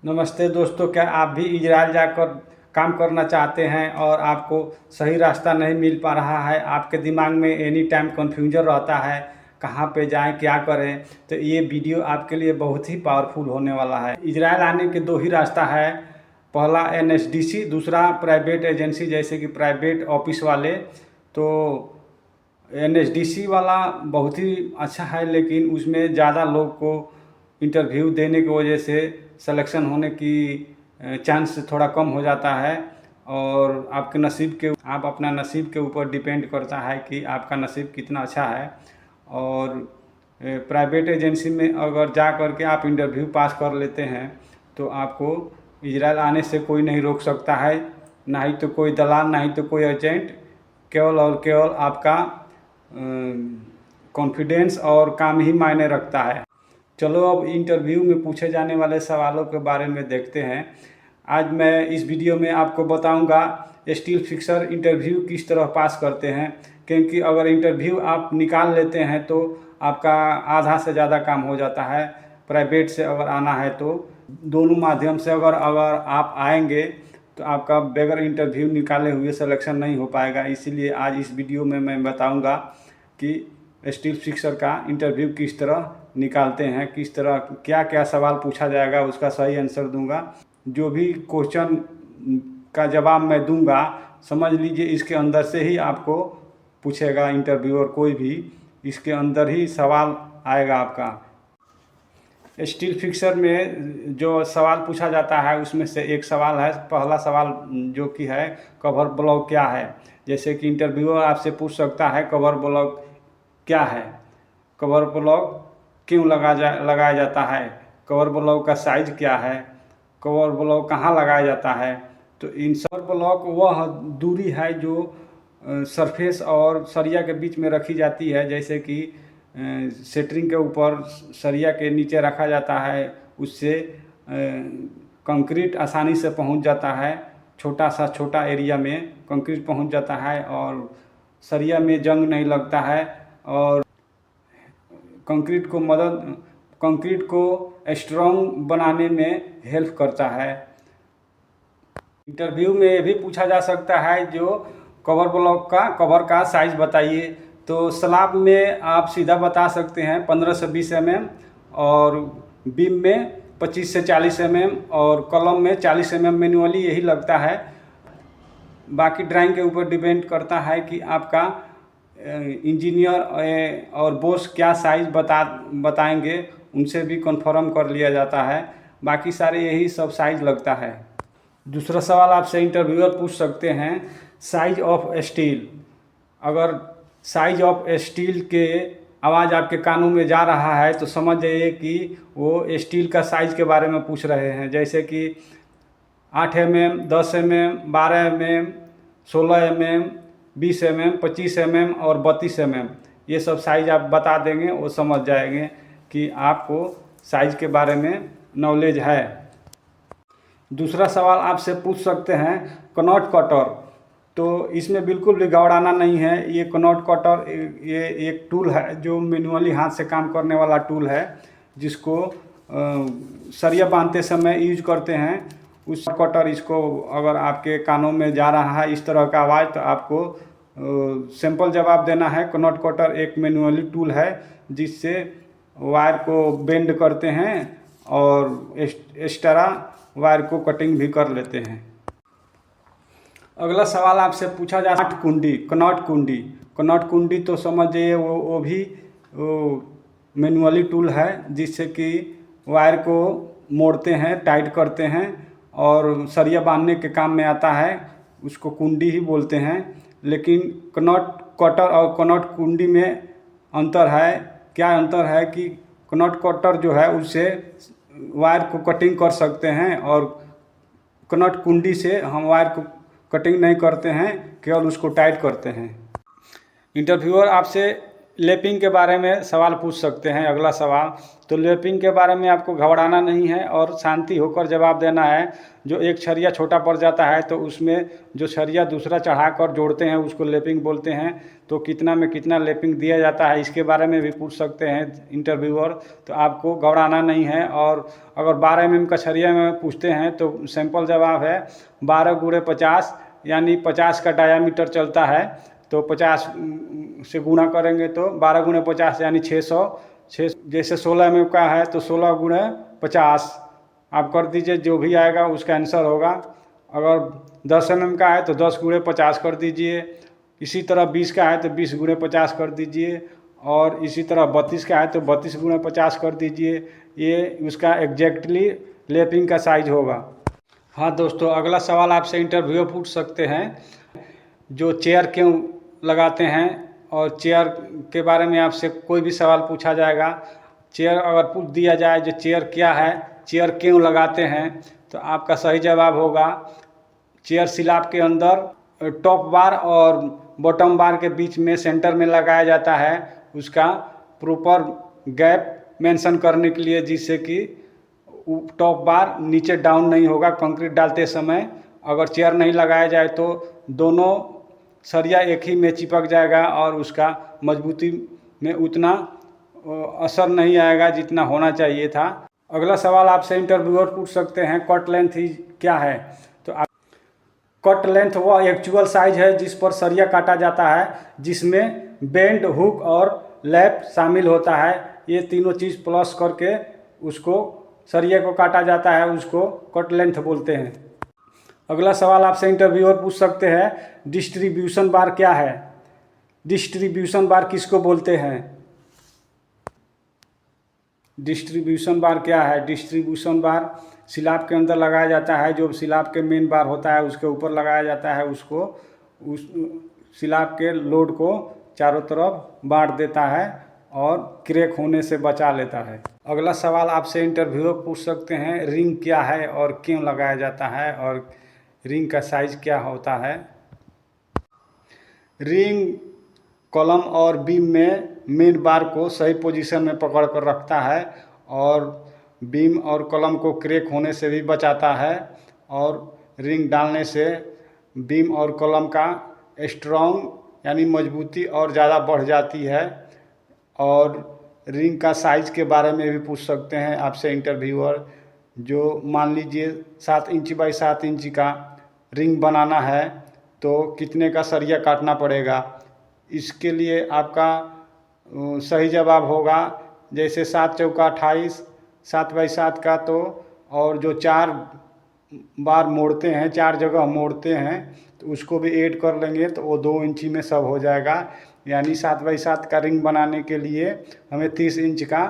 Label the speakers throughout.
Speaker 1: नमस्ते दोस्तों, क्या आप भी इजराइल जाकर काम करना चाहते हैं और आपको सही रास्ता नहीं मिल पा रहा है, आपके दिमाग में एनी टाइम कन्फ्यूजन रहता है कहाँ पे जाएं, क्या करें, तो ये वीडियो आपके लिए बहुत ही पावरफुल होने वाला है। इजराइल आने के दो ही रास्ता है, पहला एनएसडीसी, दूसरा प्राइवेट एजेंसी जैसे कि प्राइवेट ऑफिस वाले। तो एनएसडीसी वाला बहुत ही अच्छा है, लेकिन उसमें ज़्यादा लोग को इंटरव्यू देने की वजह से सिलेक्शन होने की चांस थोड़ा कम हो जाता है। और आपके नसीब के आप अपना नसीब के ऊपर डिपेंड करता है कि आपका नसीब कितना अच्छा है। और प्राइवेट एजेंसी में अगर जा कर के आप इंटरव्यू पास कर लेते हैं तो आपको इजराइल आने से कोई नहीं रोक सकता है, ना ही तो कोई दलाल, ना ही तो कोई एजेंट। केवल और केवल आपका कॉन्फिडेंस और काम ही मायने रखता है। चलो अब इंटरव्यू में पूछे जाने वाले सवालों के बारे में देखते हैं। आज मैं इस वीडियो में आपको बताऊंगा स्टील फिक्सर इंटरव्यू किस तरह पास करते हैं, क्योंकि अगर इंटरव्यू आप निकाल लेते हैं तो आपका आधा से ज़्यादा काम हो जाता है। प्राइवेट से अगर आना है तो दोनों माध्यम से अगर आप आएंगे तो आपका बगैर इंटरव्यू निकाले हुए सिलेक्शन नहीं हो पाएगा। इसीलिए आज इस वीडियो में मैं बताऊंगा कि स्टील फिक्सर का इंटरव्यू किस तरह निकालते हैं, किस तरह क्या क्या सवाल पूछा जाएगा, उसका सही आंसर दूंगा। जो भी क्वेश्चन का जवाब मैं दूंगा, समझ लीजिए इसके अंदर से ही आपको पूछेगा इंटरव्यूअर, कोई भी इसके अंदर ही सवाल आएगा आपका। स्टील फिक्सर में जो सवाल पूछा जाता है उसमें से एक सवाल है, पहला सवाल जो कि है कवर ब्लॉक क्या है। जैसे कि इंटरव्यूअर आपसे पूछ सकता है कवर ब्लॉक क्या है, कवर ब्लॉक क्यों लगाया जाता है, कवर ब्लॉक का साइज क्या है, कवर ब्लॉक कहाँ लगाया जाता है। तो इन कवर ब्लॉक वह दूरी है जो सरफेस और सरिया के बीच में रखी जाती है। जैसे कि सेटरिंग के ऊपर सरिया के नीचे रखा जाता है, उससे कंक्रीट आसानी से पहुंच जाता है। छोटा एरिया में कंक्रीट पहुंच जाता है और सरिया में जंग नहीं लगता है और कंक्रीट को स्ट्रॉन्ग बनाने में हेल्प करता है। इंटरव्यू में भी पूछा जा सकता है जो कवर ब्लॉक का कवर का साइज बताइए। तो स्लैब में आप सीधा बता सकते हैं 15 से 20 mm, और बीम में 25 से 40 mm, और कॉलम में 40 mm मैनुअली यही लगता है। बाकी ड्राइंग के ऊपर डिपेंड करता है कि आपका इंजीनियर और बॉस क्या साइज बताएंगे, उनसे भी कंफर्म कर लिया जाता है। बाकी सारे यही सब साइज लगता है। दूसरा सवाल आपसे इंटरव्यूअर पूछ सकते हैं साइज ऑफ स्टील। अगर साइज ऑफ स्टील के आवाज़ आपके कानों में जा रहा है तो समझ जाइए कि वो स्टील का साइज के बारे में पूछ रहे हैं। जैसे कि 8 mm, 10 mm, 12 mm, 16 mm, 20 mm, 25 mm और 32 mm, ये सब साइज आप बता देंगे, वो समझ जाएंगे कि आपको साइज के बारे में नॉलेज है। दूसरा सवाल आपसे पूछ सकते हैं कनॉट कटर। तो इसमें बिल्कुल भी घबराना नहीं है। ये कनॉट कटर ये एक टूल है जो मैनुअली हाथ से काम करने वाला टूल है, जिसको सरिया बांधते समय यूज करते हैं। उस कटर, इसको अगर आपके कानों में जा रहा है इस तरह का आवाज़, तो आपको सिंपल जवाब देना है। कनॉट कटर एक मैनुअली टूल है जिससे वायर को बेंड करते हैं और एक्स्ट्रा वायर को कटिंग भी कर लेते हैं। अगला सवाल आपसे पूछा जा सकता है कनॉट कुंडी तो समझिए वो भी मैनुअली टूल है जिससे कि वायर को मोड़ते हैं, टाइट करते हैं और सरिया बांधने के काम में आता है। उसको कुंडी ही बोलते हैं। लेकिन कनॉट कटर और कनॉट कुंडी में अंतर है। क्या अंतर है कि कनॉट कटर जो है उससे वायर को कटिंग कर सकते हैं और कनॉट कुंडी से हम वायर को कटिंग नहीं करते हैं, केवल उसको टाइट करते हैं। इंटरव्यूअर आपसे लैपिंग के बारे में सवाल पूछ सकते हैं। अगला सवाल, तो लैपिंग के बारे में आपको घबराना नहीं है और शांति होकर जवाब देना है। जो एक छरिया छोटा पड़ जाता है तो उसमें जो छरिया दूसरा चढ़ाकर जोड़ते हैं उसको लैपिंग बोलते हैं। तो कितना में कितना लैपिंग दिया जाता है इसके बारे में भी पूछ सकते हैं इंटरव्यूअर। तो आपको घबराना नहीं है। और अगर 12 mm का छरिया में पूछते हैं तो सिंपल जवाब है 12 गुणे 50, यानी 50 का डायामीटर चलता है। तो 50 से गुणा करेंगे तो 12 गुणे 50 यानी 600। जैसे 16 mm का है तो 16 गुणे 50 आप कर दीजिए, जो भी आएगा उसका आंसर होगा। अगर 10 mm का है तो 10 गुणे 50 कर दीजिए। इसी तरह 20 का है तो 20 गुणे 50 कर दीजिए। और इसी तरह 32 का है तो 32 गुणे 50 कर दीजिए। ये उसका एग्जैक्टली लैपिंग का साइज होगा। हाँ दोस्तों, अगला सवाल आपसे इंटरव्यू पूछ सकते हैं, जो चेयर क्यों लगाते हैं, और चेयर के बारे में आपसे कोई भी सवाल पूछा जाएगा। चेयर अगर पूछ दिया जाए जो चेयर क्या है, चेयर क्यों लगाते हैं, तो आपका सही जवाब होगा चेयर स्लैब के अंदर टॉप बार और बॉटम बार के बीच में सेंटर में लगाया जाता है, उसका प्रॉपर गैप मेंशन करने के लिए, जिससे कि टॉप बार नीचे डाउन नहीं होगा कंक्रीट डालते समय। अगर चेयर नहीं लगाया जाए तो दोनों सरिया एक ही में चिपक जाएगा और उसका मजबूती में उतना असर नहीं आएगा जितना होना चाहिए था। अगला सवाल आपसे इंटरव्यूअर पूछ सकते हैं, कट लेंथ ही क्या है। तो कट लेंथ वह एक्चुअल साइज है जिस पर सरिया काटा जाता है, जिसमें बेंड, हुक और लैप शामिल होता है। ये तीनों चीज़ प्लस करके उसको सरिया को काटा जाता है, उसको कट लेंथ बोलते हैं। अगला सवाल आपसे इंटरव्यूअर पूछ सकते हैं, डिस्ट्रीब्यूशन बार क्या है। डिस्ट्रीब्यूशन बार किसको बोलते हैं। डिस्ट्रीब्यूशन बार क्या है। डिस्ट्रीब्यूशन बार स्लैब के अंदर लगाया जाता है। जो स्लैब के मेन बार होता है उसके ऊपर लगाया जाता है, उसको उस स्लैब के लोड को चारों तरफ बांट देता है और क्रैक होने से बचा लेता है। अगला सवाल आपसे इंटरव्यूअर पूछ सकते हैं, रिंग क्या है और क्यों लगाया जाता है, और रिंग का साइज क्या होता है। रिंग कॉलम और बीम में मेन बार को सही पोजीशन में पकड़ कर रखता है और बीम और कॉलम को क्रैक होने से भी बचाता है। और रिंग डालने से बीम और कॉलम का स्ट्रॉन्ग यानी मजबूती और ज़्यादा बढ़ जाती है। और रिंग का साइज़ के बारे में भी पूछ सकते हैं आपसे इंटरव्यूअर। जो मान लीजिए 7 इंच बाई 7 इंच का रिंग बनाना है तो कितने का सरिया काटना पड़ेगा। इसके लिए आपका सही जवाब होगा, जैसे 7 चौका 28, 7 बाई 7 का, तो और जो 4 बार मोड़ते हैं, 4 जगह मोड़ते हैं, तो उसको भी ऐड कर लेंगे तो वो 2 इंची में सब हो जाएगा। यानी 7 बाई 7 का रिंग बनाने के लिए हमें 30 इंच का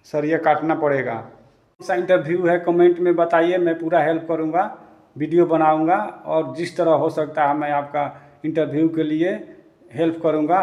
Speaker 1: सरिया काटना पड़ेगा। कौन सा इंटरव्यू है कमेंट में बताइए, मैं पूरा हेल्प करूँगा, वीडियो बनाऊँगा और जिस तरह हो सकता है मैं आपका इंटरव्यू के लिए हेल्प करूँगा।